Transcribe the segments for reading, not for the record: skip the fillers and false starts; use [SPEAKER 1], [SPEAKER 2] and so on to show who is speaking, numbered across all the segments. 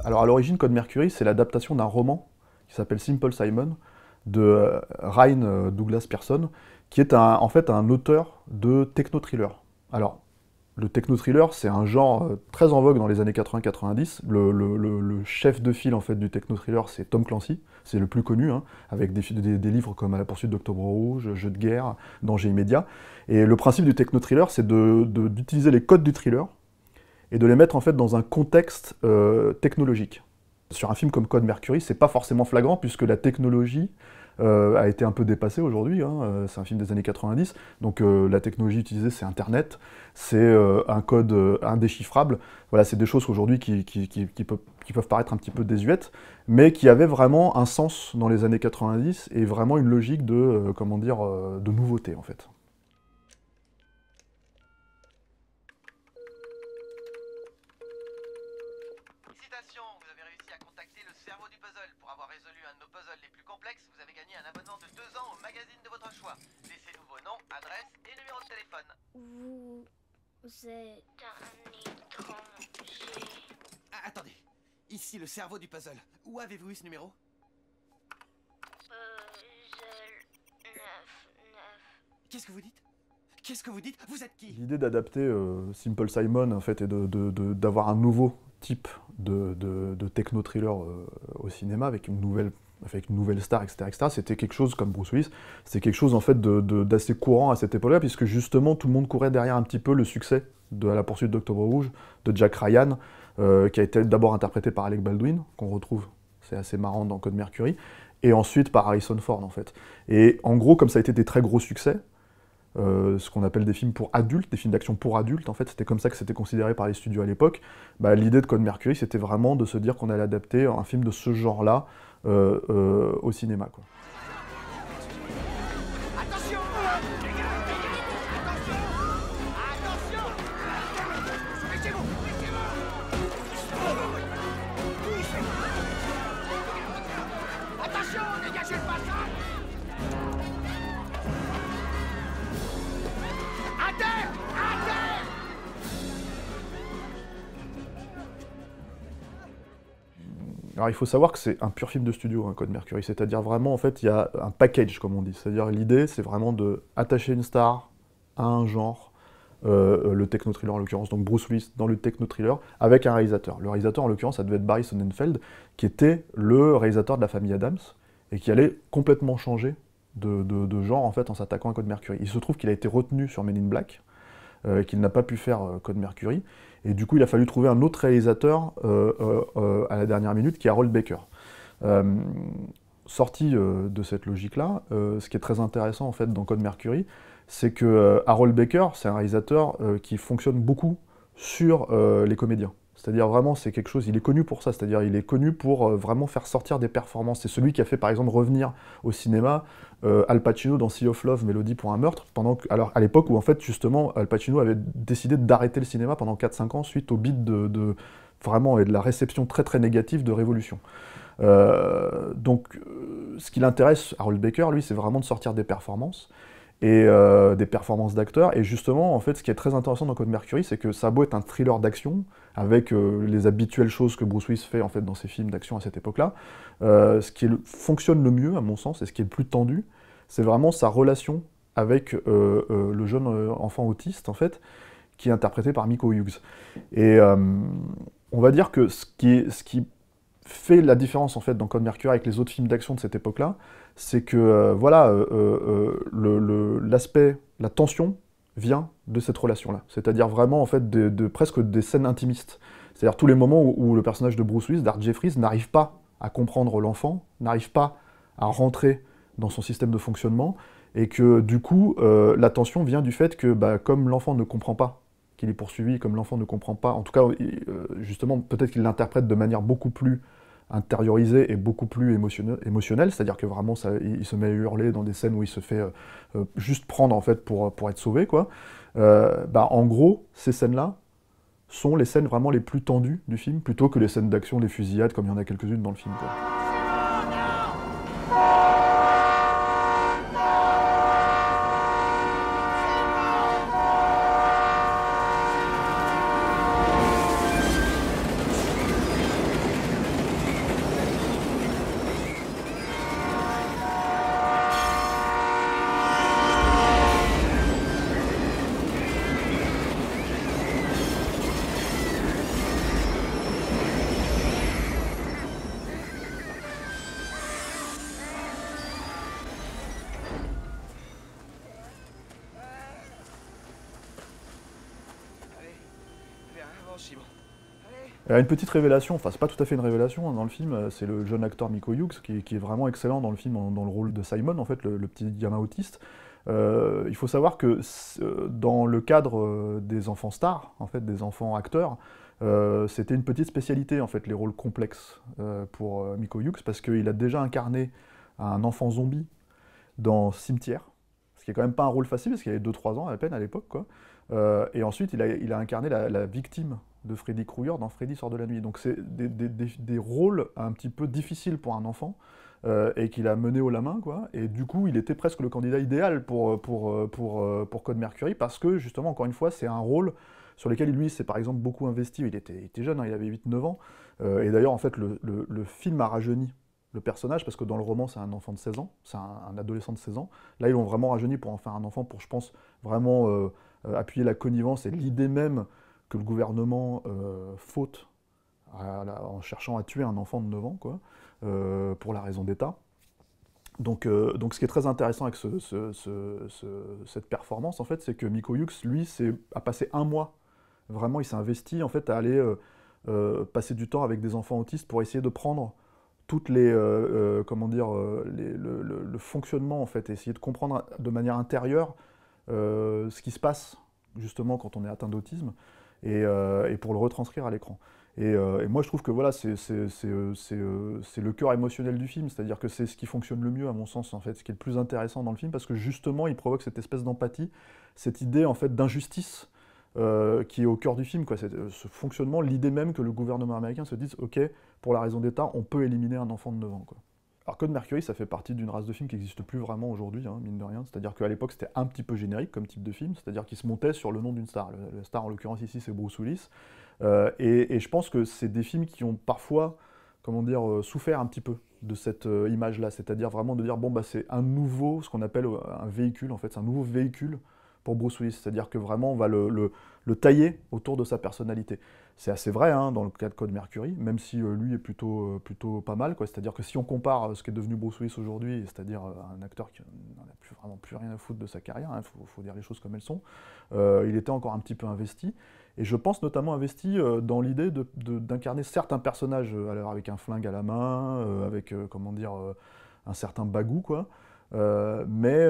[SPEAKER 1] Alors à l'origine, Code Mercury, c'est l'adaptation d'un roman qui s'appelle Simple Simon de Ryan Douglas Pearson, qui est en fait un auteur de techno-thriller. Alors, le techno-thriller, c'est un genre très en vogue dans les années 80-90. Le chef de file en fait, du techno-thriller, c'est Tom Clancy, c'est le plus connu, hein, avec des livres comme À la poursuite d'Octobre Rouge, Jeux de guerre, Danger immédiat. Et le principe du techno-thriller, c'est d'utiliser les codes du thriller et de les mettre en fait dans un contexte technologique. Sur un film comme Code Mercury, c'est pas forcément flagrant puisque la technologie a été un peu dépassée aujourd'hui, hein. C'est un film des années 90, donc la technologie utilisée c'est Internet, c'est un code indéchiffrable, voilà, c'est des choses aujourd'hui qui peuvent paraître un petit peu désuètes, mais qui avaient vraiment un sens dans les années 90 et vraiment une logique de, comment dire, de nouveauté en fait.
[SPEAKER 2] Félicitations, vous avez réussi à contacter le cerveau du puzzle. Pour avoir résolu un de nos puzzles les plus complexes, vous avez gagné un abonnement de 2 ans au magazine de votre choix. Laissez-nous vos noms, adresses et numéro de téléphone.
[SPEAKER 3] Vous êtes un étranger.
[SPEAKER 2] Ah, attendez, ici le cerveau du puzzle. Où avez-vous eu ce numéro?
[SPEAKER 3] Puzzle 9.
[SPEAKER 2] Qu'est-ce que vous dites? Qu'est-ce que vous dites? Vous êtes qui?
[SPEAKER 1] L'idée d'adapter Simple Simon en fait, et d'avoir un nouveau type de techno-thriller au cinéma avec une nouvelle star, etc., c'était quelque chose, comme Bruce Willis, c'était quelque chose en fait d'assez courant à cette époque-là, puisque justement tout le monde courait derrière un petit peu le succès de À la poursuite d'Octobre Rouge, de Jack Ryan, qui a été d'abord interprété par Alec Baldwin, qu'on retrouve, c'est assez marrant dans Code Mercury, et ensuite par Harrison Ford en fait. Et en gros, comme ça a été des très gros succès, ce qu'on appelle des films pour adultes, des films d'action pour adultes, en fait, c'était comme ça que c'était considéré par les studios à l'époque. Bah, l'idée de Code Mercury, c'était vraiment de se dire qu'on allait adapter un film de ce genre-là au cinéma, quoi.
[SPEAKER 2] Attention! Attention! Méfiez-vous! Attention, dégagez le passage! À terre! À terre!
[SPEAKER 1] Alors il faut savoir que c'est un pur film de studio, hein, Code Mercury, c'est-à-dire vraiment, en fait, il y a un package, comme on dit. C'est-à-dire l'idée, c'est vraiment d'attacher une star à un genre, le techno-thriller en l'occurrence, donc Bruce Willis dans le techno-thriller, avec un réalisateur. Le réalisateur, en l'occurrence, ça devait être Barry Sonnenfeld, qui était le réalisateur de La Famille Adams, et qui allait complètement changer de genre, en fait, en s'attaquant à Code Mercury. Il se trouve qu'il a été retenu sur Men in Black, qu'il n'a pas pu faire Code Mercury, et du coup il a fallu trouver un autre réalisateur à la dernière minute, qui est Harold Baker. Sorti de cette logique-là, ce qui est très intéressant en fait dans Code Mercury, c'est que Harold Baker, c'est un réalisateur qui fonctionne beaucoup sur les comédiens. C'est-à-dire vraiment, c'est quelque chose, il est connu pour ça, c'est-à-dire il est connu pour vraiment faire sortir des performances. C'est celui qui a fait par exemple revenir au cinéma Al Pacino dans Sea of Love, Mélodie pour un meurtre, alors à l'époque où en fait justement Al Pacino avait décidé d'arrêter le cinéma pendant 4-5 ans suite au beat vraiment et de la réception très très négative de Révolution. Donc ce qui l'intéresse, Harold Baker, lui, c'est vraiment de sortir des performances, et des performances d'acteurs, et justement, en fait, ce qui est très intéressant dans Code Mercury, c'est que ça a beau être un thriller d'action, avec les habituelles choses que Bruce Willis fait, en fait, dans ses films d'action à cette époque-là, ce qui fonctionne le mieux, à mon sens, et ce qui est le plus tendu, c'est vraiment sa relation avec le jeune enfant autiste, en fait, qui est interprété par Miko Hughes. Et on va dire que ce qui fait la différence en fait dans Code Mercury avec les autres films d'action de cette époque-là, c'est que voilà, l'aspect, la tension vient de cette relation-là. C'est-à-dire vraiment en fait presque des scènes intimistes. C'est-à-dire tous les moments où le personnage de Bruce Willis, Dark Jeffries, n'arrive pas à comprendre l'enfant, n'arrive pas à rentrer dans son système de fonctionnement, et que du coup, la tension vient du fait que bah, comme l'enfant ne comprend pas qu'il est poursuivi, comme l'enfant ne comprend pas, en tout cas, justement, peut-être qu'il l'interprète de manière beaucoup plus intériorisé et beaucoup plus émotionnel, c'est-à-dire que vraiment il se met à hurler dans des scènes où il se fait juste prendre en fait pour être sauvé, quoi. Bah, en gros, ces scènes-là sont les scènes vraiment les plus tendues du film, plutôt que les scènes d'action, les fusillades, comme il y en a quelques-unes dans le film, quoi.
[SPEAKER 2] c'est bon. Allez.
[SPEAKER 1] Il y a une petite révélation, enfin c'est pas tout à fait une révélation hein, dans le film, c'est le jeune acteur Miko Hughes qui est vraiment excellent dans le film, dans le rôle de Simon, en fait, le petit gamin autiste. Il faut savoir que dans le cadre des enfants stars, en fait, des enfants acteurs, c'était une petite spécialité, en fait, les rôles complexes pour Miko Hughes, parce qu'il a déjà incarné un enfant zombie dans Cimetière, ce qui est quand même pas un rôle facile, parce qu'il avait 2-3 ans à peine à l'époque, quoi. Et ensuite, il a incarné la victime de Freddy Krueger dans Freddy sort de la nuit. Donc c'est des rôles un petit peu difficiles pour un enfant, et qu'il a mené haut la main, quoi. Et du coup, il était presque le candidat idéal pour Code Mercury, parce que, justement, encore une fois, c'est un rôle sur lequel lui s'est par exemple beaucoup investi. Il était jeune, hein, il avait 8-9 ans. Et d'ailleurs, en fait, le film a rajeuni le personnage, parce que dans le roman, c'est un enfant de 16 ans, c'est un adolescent de 16 ans. Là, ils l'ont vraiment rajeuni pour en faire un enfant, pour, je pense, vraiment appuyer la connivence et l'idée même que le gouvernement faute en cherchant à tuer un enfant de 9 ans, quoi, pour la raison d'État. Donc ce qui est très intéressant avec cette performance, en fait, c'est que Miko Hughes, lui, a passé un mois. Vraiment, il s'est investi, en fait, à aller passer du temps avec des enfants autistes pour essayer de prendre toutes les, comment dire, le fonctionnement, en fait, essayer de comprendre de manière intérieure ce qui se passe, justement, quand on est atteint d'autisme, et pour le retranscrire à l'écran. Et moi, je trouve que voilà, c'est le cœur émotionnel du film, c'est-à-dire que c'est ce qui fonctionne le mieux, à mon sens, en fait, ce qui est le plus intéressant dans le film, parce que justement, il provoque cette espèce d'empathie, cette idée, en fait, d'injustice qui est au cœur du film, quoi. Ce fonctionnement, l'idée même que le gouvernement américain se dise, ok, pour la raison d'État, on peut éliminer un enfant de 9 ans, quoi. Alors Code Mercury, ça fait partie d'une race de films qui n'existe plus vraiment aujourd'hui, hein, mine de rien. C'est-à-dire qu'à l'époque, c'était un petit peu générique comme type de film, c'est-à-dire qu'il se montait sur le nom d'une star. La star, en l'occurrence ici, c'est Bruce Willis. Et je pense que c'est des films qui ont parfois, comment dire, souffert un petit peu de cette image-là. C'est-à-dire vraiment de dire, bon, bah, c'est un nouveau, ce qu'on appelle un véhicule, en fait, c'est un nouveau véhicule pour Bruce Willis. C'est-à-dire que vraiment, on va le tailler autour de sa personnalité. C'est assez vrai hein, dans le cas de Code Mercury, même si lui est plutôt pas mal, quoi. C'est-à-dire que si on compare ce qu'est devenu Bruce Willis aujourd'hui, c'est-à-dire un acteur qui n'en a vraiment plus rien à foutre de sa carrière, hein, faut dire les choses comme elles sont, il était encore un petit peu investi. Et je pense notamment investi dans l'idée d'incarner certains personnages, alors avec un flingue à la main, avec comment dire, un certain bagou, quoi. Mais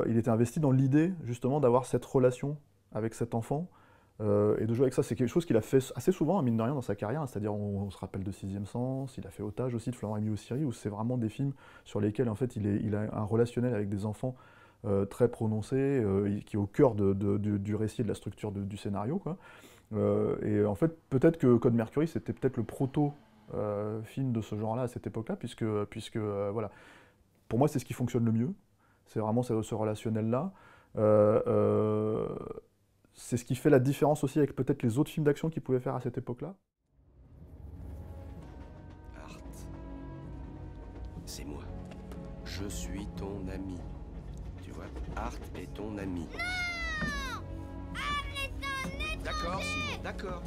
[SPEAKER 1] il était investi dans l'idée justement d'avoir cette relation avec cet enfant et de jouer avec ça. C'est quelque chose qu'il a fait assez souvent, mine de rien, dans sa carrière. C'est-à-dire, on se rappelle de Sixième Sens, il a fait Otage aussi, de Florent Rémy Ossiri, où c'est vraiment des films sur lesquels en fait il a un relationnel avec des enfants très prononcé, qui est au cœur du récit et de la structure du scénario, quoi. Et en fait, peut-être que Code Mercury, c'était peut-être le proto-film de ce genre-là à cette époque-là, puisque voilà. Pour moi, c'est ce qui fonctionne le mieux. C'est vraiment ce relationnel-là. C'est ce qui fait la différence aussi avec peut-être les autres films d'action qu'ils pouvaient faire à cette époque-là.
[SPEAKER 4] Art, c'est moi. Je suis ton ami. Tu vois, Art est ton ami.
[SPEAKER 3] Non! Arrête!
[SPEAKER 2] D'accord, Simon, d'accord.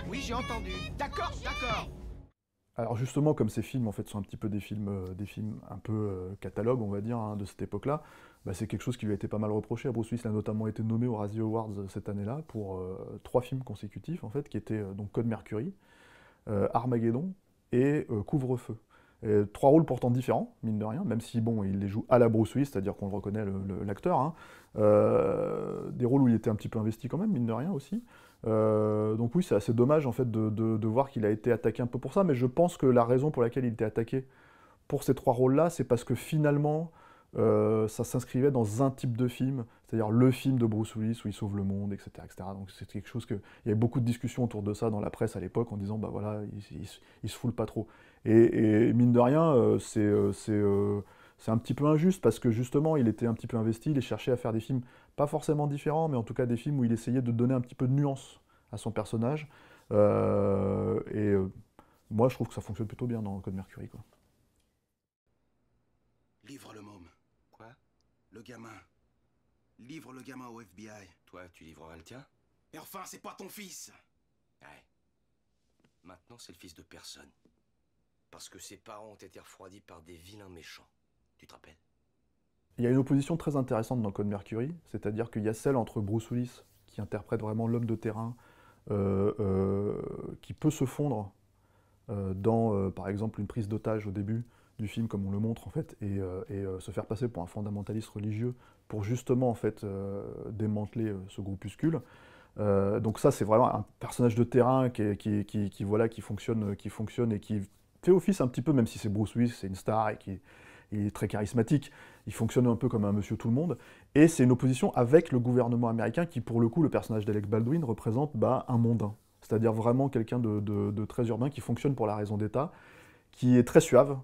[SPEAKER 2] Oui, j'ai entendu. D'accord, d'accord.
[SPEAKER 1] Alors justement, comme ces films en fait sont un petit peu des films un peu catalogue, on va dire, hein, de cette époque-là, bah, c'est quelque chose qui lui a été pas mal reproché. Bruce Willis a notamment été nommé aux Razzie Awards cette année-là pour 3 films consécutifs, en fait, qui étaient donc Code Mercury, Armageddon et Couvre-feu. 3 rôles pourtant différents, mine de rien, même si bon, il les joue à la Bruce Willis, c'est-à-dire qu'on le reconnaît l'acteur. Hein. Des rôles où il était un petit peu investi quand même, mine de rien aussi. Donc oui, c'est assez dommage en fait de voir qu'il a été attaqué un peu pour ça, mais je pense que la raison pour laquelle il était attaqué pour ces 3 rôles-là, c'est parce que finalement, ça s'inscrivait dans un type de film, c'est-à-dire le film de Bruce Willis où il sauve le monde, etc. etc. Donc c'est quelque chose il y avait beaucoup de discussions autour de ça dans la presse à l'époque en disant, bah voilà, il se foule pas trop. Et mine de rien, c'est un petit peu injuste parce que justement, il était un petit peu investi, il cherchait à faire des films pas forcément différents, mais en tout cas des films où il essayait de donner un petit peu de nuance à son personnage. Moi, je trouve que ça fonctionne plutôt bien dans Code Mercury, quoi.
[SPEAKER 5] Livre le môme.
[SPEAKER 4] Quoi?
[SPEAKER 5] Le gamin. Livre le gamin au FBI.
[SPEAKER 4] Toi, tu livreras le tien?
[SPEAKER 5] Et enfin, c'est pas ton fils.
[SPEAKER 4] Ouais. Maintenant, c'est le fils de personne. Parce que ses parents ont été refroidis par des vilains méchants. Tu te rappelles?
[SPEAKER 1] Il y a une opposition très intéressante dans Code Mercury, c'est-à-dire qu'il y a celle entre Bruce Willis, qui interprète vraiment l'homme de terrain, qui peut se fondre dans, par exemple, une prise d'otage au début du film, comme on le montre, en fait, et se faire passer pour un fondamentaliste religieux pour justement, en fait, démanteler ce groupuscule. Donc ça, c'est vraiment un personnage de terrain voilà, qui fonctionne et qui fait office un petit peu, même si c'est Bruce Willis, c'est une star et qui il est très charismatique, il fonctionne un peu comme un monsieur tout le monde, et c'est une opposition avec le gouvernement américain qui, pour le coup, le personnage d'Alec Baldwin représente un mondain, c'est-à-dire vraiment quelqu'un de très urbain qui fonctionne pour la raison d'État, qui est très suave,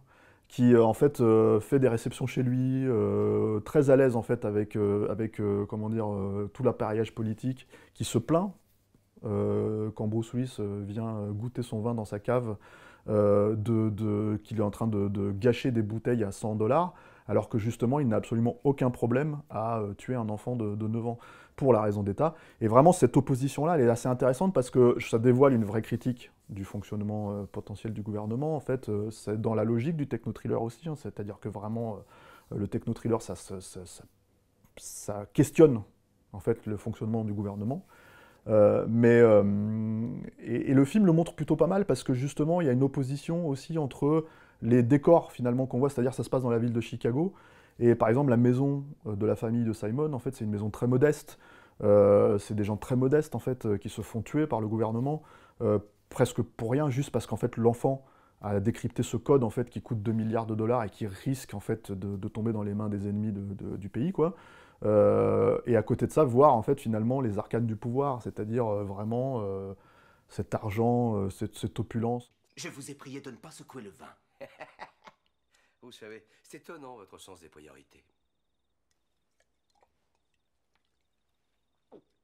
[SPEAKER 1] qui en fait fait des réceptions chez lui, très à l'aise en fait avec comment dire, tout l'appareillage politique, qui se plaint quand Bruce Willis vient goûter son vin dans sa cave, qu'il est en train de gâcher des bouteilles à 100 $, alors que justement il n'a absolument aucun problème à tuer un enfant de 9 ans pour la raison d'État. Et vraiment cette opposition-là, elle est assez intéressante parce que ça dévoile une vraie critique du fonctionnement potentiel du gouvernement. En fait, c'est dans la logique du techno-thriller aussi, hein, c'est-à-dire que vraiment le techno-thriller, ça questionne en fait le fonctionnement du gouvernement. Et le film le montre plutôt pas mal parce que justement il y a une opposition aussi entre les décors finalement qu'on voit, c'est-à-dire ça se passe dans la ville de Chicago, et par exemple la maison de la famille de Simon, en fait c'est une maison très modeste, c'est des gens très modestes en fait qui se font tuer par le gouvernement, presque pour rien, juste parce qu'en fait l'enfant a décrypté ce code en fait qui coûte 2 milliards de dollars et qui risque en fait de tomber dans les mains des ennemis du pays, quoi. Et à côté de ça, voir en fait finalement les arcanes du pouvoir, c'est-à-dire vraiment cet argent, cette opulence.
[SPEAKER 5] Je vous ai prié de ne pas secouer le vin.
[SPEAKER 4] Vous savez, c'est étonnant votre sens des priorités.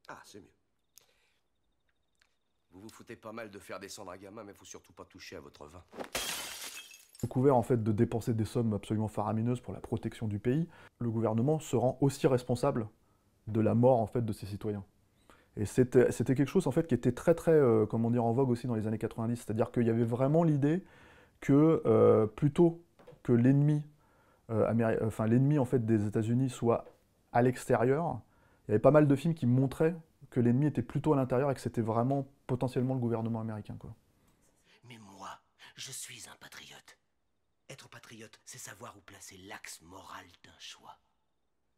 [SPEAKER 4] Ah, c'est mieux. Vous vous foutez pas mal de faire descendre un gamin, mais faut surtout pas toucher à votre vin.
[SPEAKER 1] Sous couvert en fait de dépenser des sommes absolument faramineuses pour la protection du pays, le gouvernement se rend aussi responsable de la mort en fait de ses citoyens. Et c'était quelque chose en fait qui était très très comment dire, en vogue aussi dans les années 90, c'est-à-dire qu'il y avait vraiment l'idée que plutôt que l'ennemi l'ennemi en fait des États-Unis soit à l'extérieur, il y avait pas mal de films qui montraient que l'ennemi était plutôt à l'intérieur et que c'était vraiment potentiellement le gouvernement américain, quoi.
[SPEAKER 5] Mais moi, je suis un patriote. Être patriote, c'est savoir où placer l'axe moral d'un choix.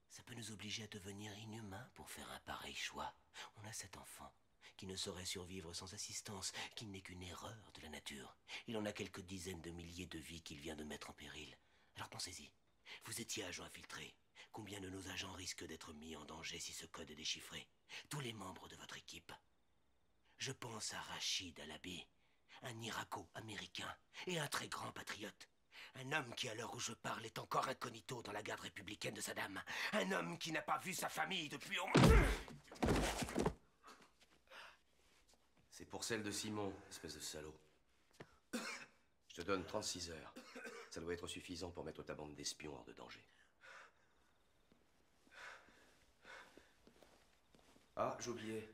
[SPEAKER 5] Ça peut nous obliger à devenir inhumains pour faire un pareil choix. On a cet enfant qui ne saurait survivre sans assistance, qui n'est qu'une erreur de la nature. Il en a quelques dizaines de milliers de vies qu'il vient de mettre en péril. Alors pensez-y, vous étiez agent infiltré. Combien de nos agents risquent d'être mis en danger si ce code est déchiffré? Tous les membres de votre équipe. Je pense à Rachid Alabi, un Irako-américain et un très grand patriote. Un homme qui, à l'heure où je parle, est encore incognito dans la garde républicaine de Saddam. Un homme qui n'a pas vu sa famille depuis au moins...
[SPEAKER 4] C'est pour celle de Simon, espèce de salaud. Je te donne 36 heures. Ça doit être suffisant pour mettre ta bande d'espions hors de danger. Ah, j'oubliais.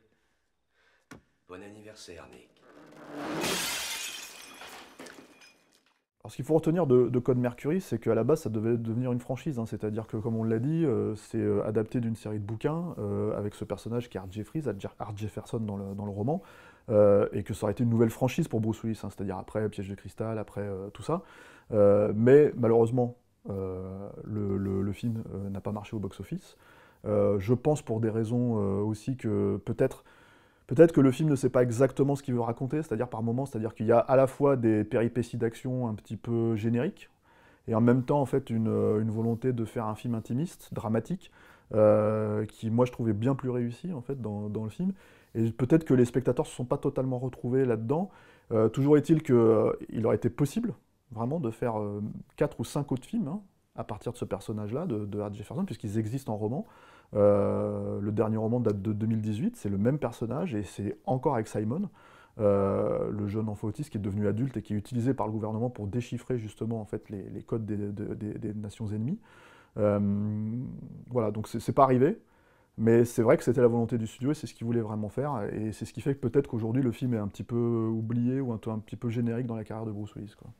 [SPEAKER 4] Bon anniversaire, Nick.
[SPEAKER 1] Alors, ce qu'il faut retenir de Code Mercury, c'est qu'à la base, ça devait devenir une franchise, hein. C'est-à-dire que, comme on l'a dit, c'est adapté d'une série de bouquins avec ce personnage qui est Art Jeffries, Art Jefferson dans le roman, et que ça aurait été une nouvelle franchise pour Bruce Willis, hein, c'est-à-dire après Piège de cristal, après tout ça. Mais malheureusement, le film n'a pas marché au box-office. Je pense pour des raisons aussi que peut-être que le film ne sait pas exactement ce qu'il veut raconter, c'est-à-dire par moments, c'est-à-dire qu'il y a à la fois des péripéties d'action un petit peu génériques, et en même temps en fait une volonté de faire un film intimiste, dramatique, qui moi je trouvais bien plus réussi en fait dans le film. Et peut-être que les spectateurs ne se sont pas totalement retrouvés là-dedans. Toujours est-il qu'il aurait été possible vraiment de faire 4 ou 5 autres films, hein, à partir de ce personnage-là, de Art Jefferson, puisqu'ils existent en roman. Le dernier roman date de 2018, c'est le même personnage, et c'est encore avec Simon, le jeune enfant autiste qui est devenu adulte et qui est utilisé par le gouvernement pour déchiffrer justement en fait, les codes des nations ennemies. Voilà, donc c'est pas arrivé, mais c'est vrai que c'était la volonté du studio et c'est ce qu'il voulait vraiment faire, et c'est ce qui fait que peut-être qu'aujourd'hui le film est un petit peu oublié ou un petit peu générique dans la carrière de Bruce Willis, quoi.